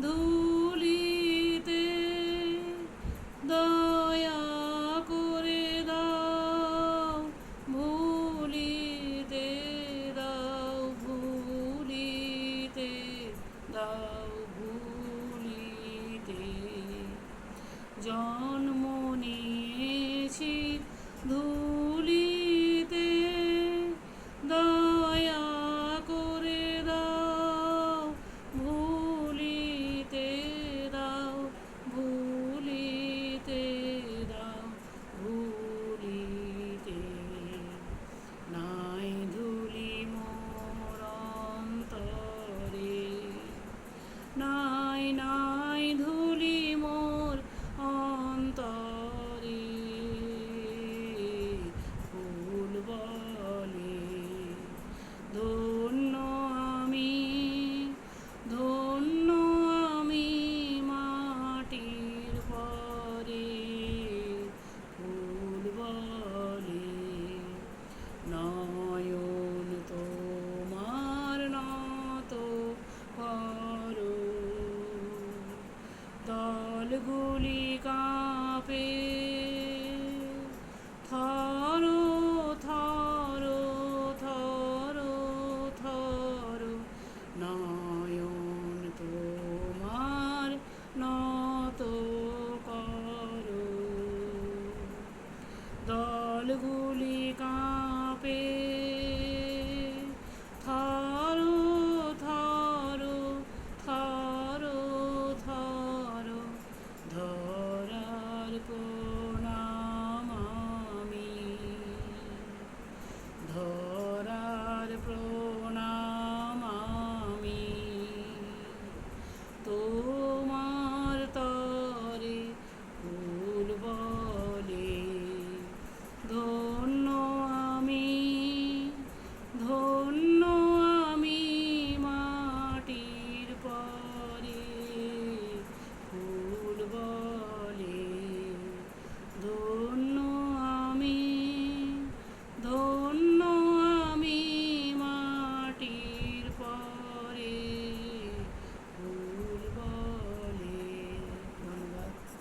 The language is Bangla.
ধুলিতে দয়া করে দাও, ভুলিতে দাও, ভুলিতে দাও, ভুলিতে জন্ম নিয়েছি ধুলিতে, দয়া করে দাও, ভুলিতে দাও, ভুলিতে দাও, ভুলিতে নাই ধুলি মোর অন্তরে, নাই নাই ধুলি মোর অন্তরে, ফুল বলে ধন্য আমি, ধন্য আমি মাটির পরে, ফুল বলে নয়ন তোমার নত করো, দলগুলি